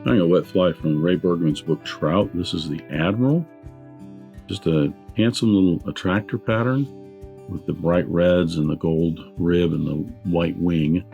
Admiral Wet Fly from Ray Bergman's book Trout. This is the Admiral. Just a handsome little attractor pattern with the bright reds and the gold rib and the white wing.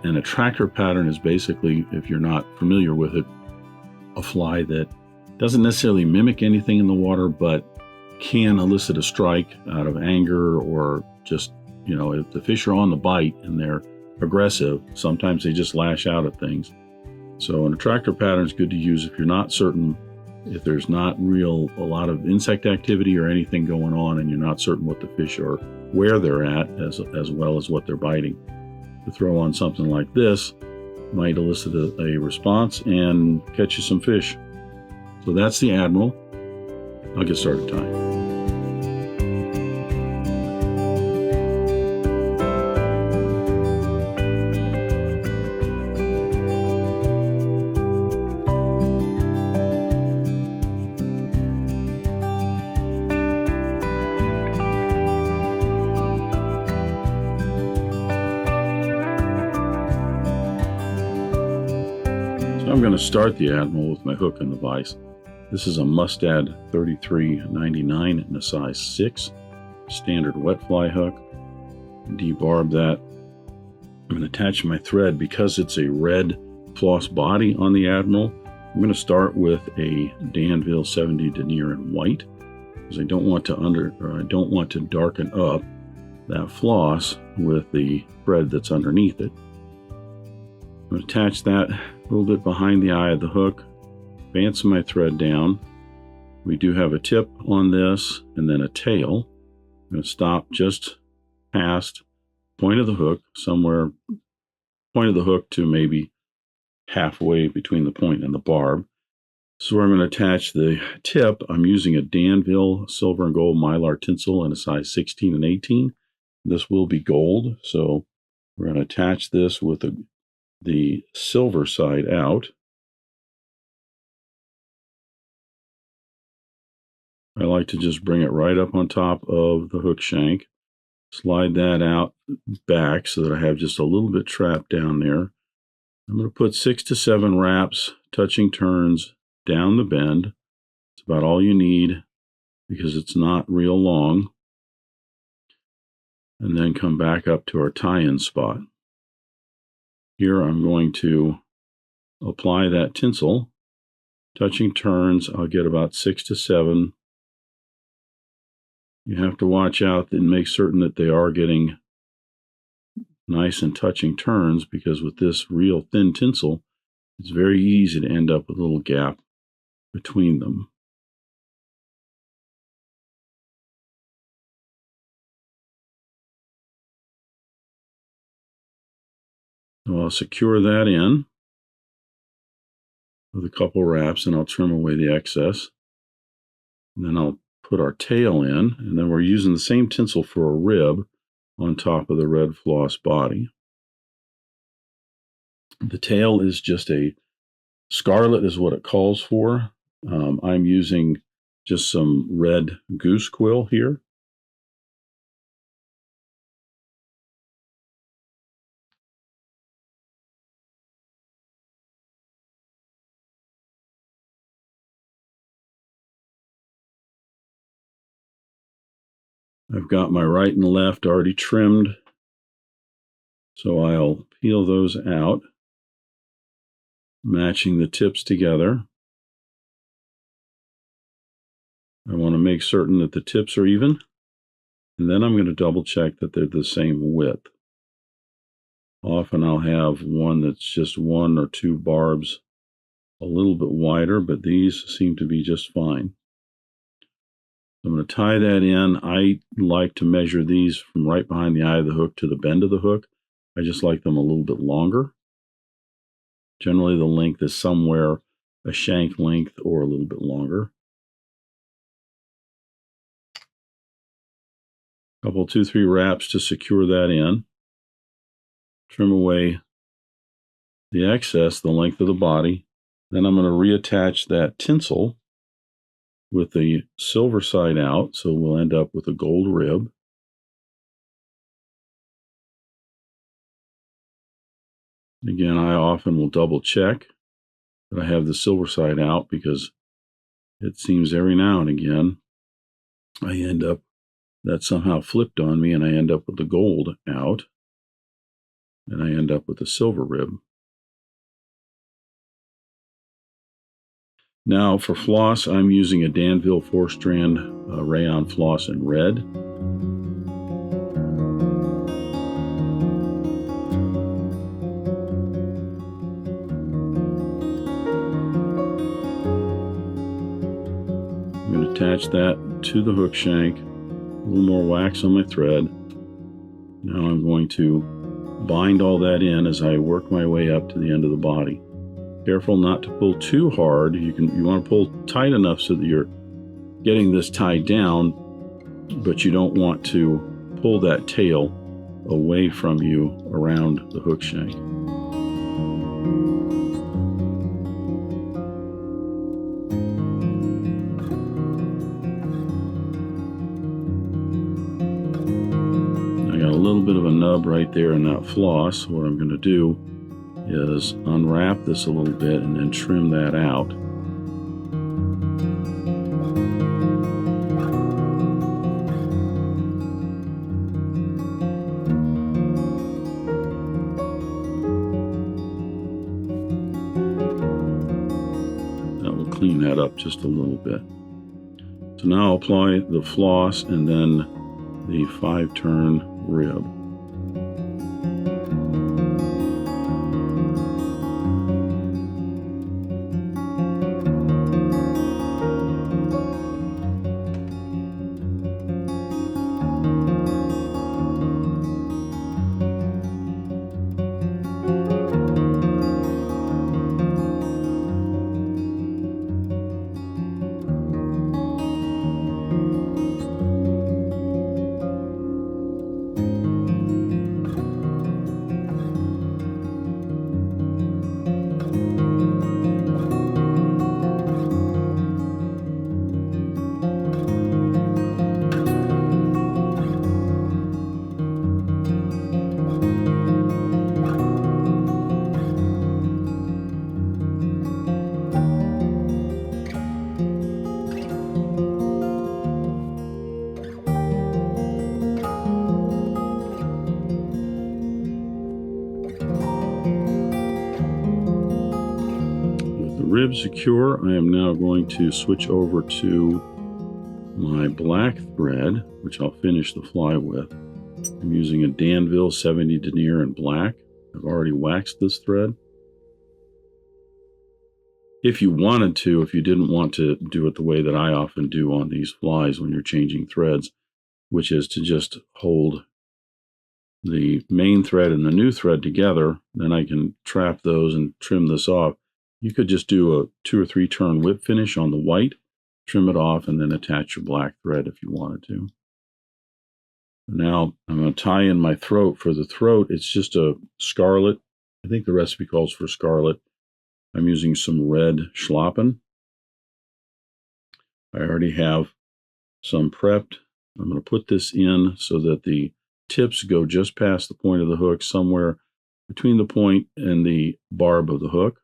An attractor pattern is basically, if you're not familiar with it, a fly that doesn't necessarily mimic anything in the water, but can elicit a strike out of anger or just, if the fish are on the bite and they're aggressive, sometimes they just lash out at things. So an attractor pattern is good to use if you're not certain, if there's not a lot of insect activity or anything going on and you're not certain what the fish are, where they're at, as well as what they're biting. To throw on something like this might elicit a response and catch you some fish. So that's the Admiral. I'll get started tying. I'm going to start the Admiral with my hook and the vise. This is a Mustad 3399 in a size 6, standard wet fly hook. Debarb that. I'm going to attach my thread because it's a red floss body on the Admiral. I'm going to start with a Danville 70 denier in white because I don't want to darken up that floss with the thread that's underneath it. I'm going to attach that a little bit behind the eye of the hook, advance my thread down. We do have a tip on this and then a tail. I'm going to stop just past point of the hook, point of the hook to maybe halfway between the point and the barb. So where I'm going to attach the tip, I'm using a Danville silver and gold Mylar tinsel in a size 16 and 18. This will be gold, so we're going to attach this with the silver side out. I like to just bring it right up on top of the hook shank, slide that out back so that I have just a little bit trapped down there. I'm going to put 6 to 7 wraps, touching turns down the bend. It's about all you need because it's not real long. And then come back up to our tie-in spot. Here I'm going to apply that tinsel. Touching turns, I'll get about 6 to 7. You have to watch out and make certain that they are getting nice and touching turns because with this real thin tinsel, it's very easy to end up with a little gap between them. So I'll secure that in with a couple wraps and I'll trim away the excess. And then I'll put our tail in, and then we're using the same tinsel for a rib on top of the red floss body. The tail is just a scarlet is what it calls for. I'm using just some red Goose quill here. I've got my right and left already trimmed, so I'll peel those out, matching the tips together. I want to make certain that the tips are even, and then I'm going to double check that they're the same width. Often I'll have one that's just 1 or 2 barbs a little bit wider, but these seem to be just fine. I'm going to tie that in. I like to measure these from right behind the eye of the hook to the bend of the hook. I just like them a little bit longer. Generally, the length is somewhere a shank length or a little bit longer. Couple, 2, 3 wraps to secure that in. Trim away the excess, the length of the body. Then I'm going to reattach that tinsel with the silver side out, so we'll end up with a gold rib. Again, I often will double check But I have the silver side out because it seems every now and again I end up, that somehow flipped on me and I end up with the gold out and I end up with the silver rib. Now for floss, I'm using a Danville 4-strand Rayon floss in red. I'm going to attach that to the hook shank, a little more wax on my thread. Now I'm going to bind all that in as I work my way up to the end of the body. Careful not to pull too hard. You want to pull tight enough so that you're getting this tied down, but you don't want to pull that tail away from you around the hook shank. I got a little bit of a nub right there in that floss. What I'm going to do is unwrap this a little bit and then trim that out. That will clean that up just a little bit. So now I'll apply the floss and then the 5-turn rib. Rib secure, I am now going to switch over to my black thread, which I'll finish the fly with. I'm using a Danville 70 denier in black. I've already waxed this thread. If you wanted to, if you didn't want to do it the way that I often do on these flies when you're changing threads, which is to just hold the main thread and the new thread together, then I can trap those and trim this off. You could just do a 2 or 3 turn whip finish on the white, trim it off, and then attach your black thread if you wanted to. Now I'm going to tie in my throat. For the throat, it's just a scarlet. I think the recipe calls for scarlet. I'm using some red Schlappen. I already have some prepped. I'm going to put this in so that the tips go just past the point of the hook, somewhere between the point and the barb of the hook.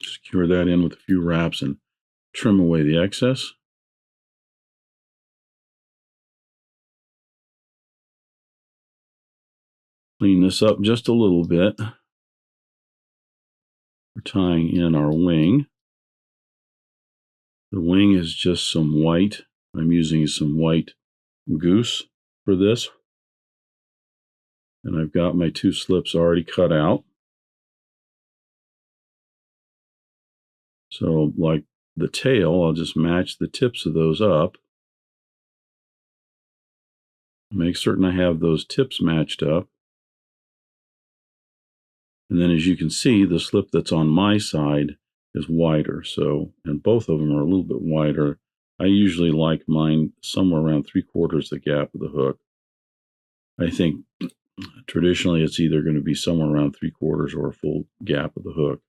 Secure that in with a few wraps and trim away the excess. Clean this up just a little bit. We're tying in our wing. The wing is just some white. I'm using some white Goose for this. And I've got my 2 slips already cut out. So like the tail, I'll just match the tips of those up. Make certain I have those tips matched up. And then as you can see, the slip that's on my side is wider. So, and both of them are a little bit wider. I usually like mine somewhere around 3/4 the gap of the hook. I think traditionally it's either going to be somewhere around 3/4 or a full gap of the hook.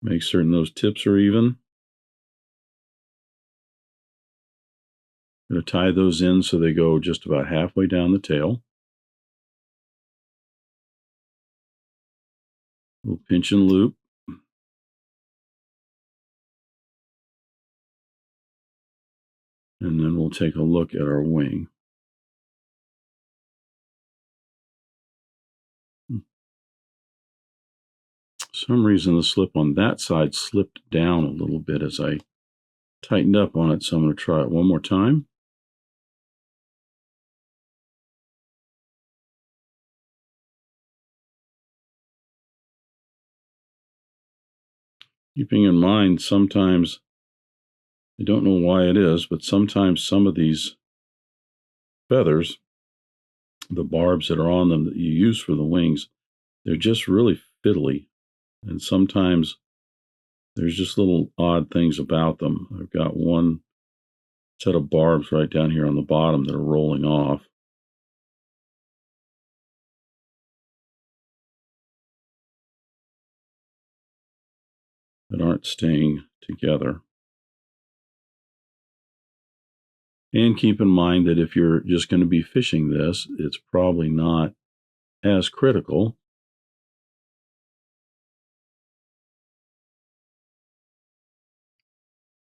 Make certain those tips are even. I'm going to tie those in so they go just about halfway down the tail. We'll pinch and loop. And then we'll take a look at our wing. For some reason the slip on that side slipped down a little bit as I tightened up on it, so I'm going to try it one more time. Keeping in mind, sometimes, I don't know why it is, but sometimes some of these feathers, the barbs that are on them that you use for the wings, they're just really fiddly. And sometimes there's just little odd things about them. I've got one set of barbs right down here on the bottom that are rolling off. That aren't staying together. And keep in mind that if you're just going to be fishing this, it's probably not as critical.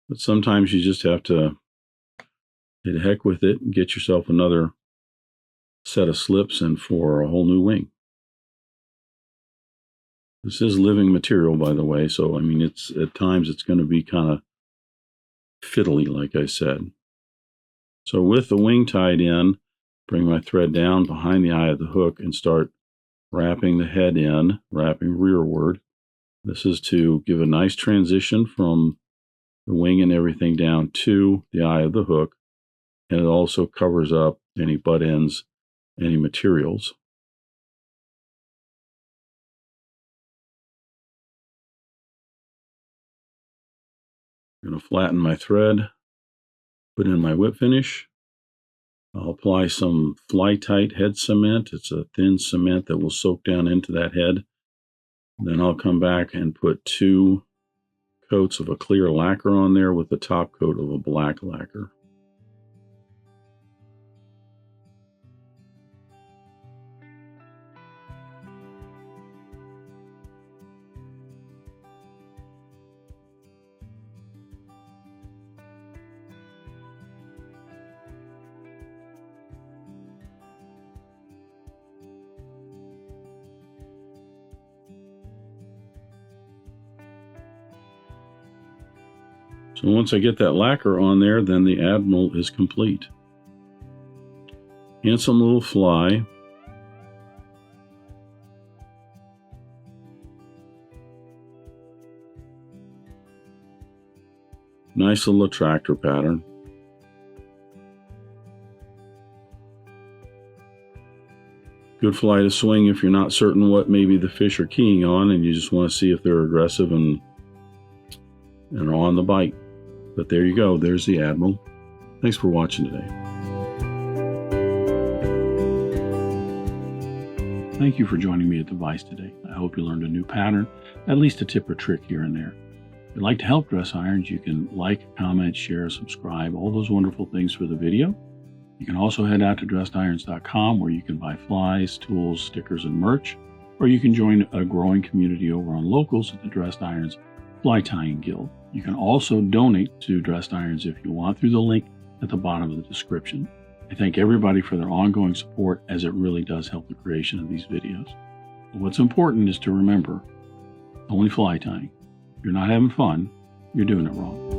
But sometimes you just have to hit heck with it and get yourself another set of slips and for a whole new wing. This is living material, by the way, so I mean, it's at times it's going to be kind of fiddly, like I said. So with the wing tied in, bring my thread down behind the eye of the hook and start wrapping the head in, wrapping rearward. This is to give a nice transition from the wing and everything down to the eye of the hook, and it also covers up any butt ends, any materials. I'm going to flatten my thread, put in my whip finish. I'll apply some fly-tight head cement. It's a thin cement that will soak down into that head. Then I'll come back and put 2 coats of a clear lacquer on there with the top coat of a black lacquer. So once I get that lacquer on there, then the Admiral is complete. Handsome little fly. Nice little attractor pattern. Good fly to swing if you're not certain what maybe the fish are keying on and you just want to see if they're aggressive and are on the bite. But there you go, there's the Admiral. Thanks for watching today. Thank you for joining me at the Vise today. I hope you learned a new pattern, at least a tip or trick here and there. If you'd like to help Dress Irons, you can like, comment, share, subscribe, all those wonderful things for the video. You can also head out to dressedirons.com where you can buy flies, tools, stickers, and merch, or you can join a growing community over on Locals at the Dressed Irons Fly Tying Guild. You can also donate to Dressed Irons if you want through the link at the bottom of the description. I thank everybody for their ongoing support, as it really does help the creation of these videos. But what's important is to remember, only fly tying. If you're not having fun, you're doing it wrong.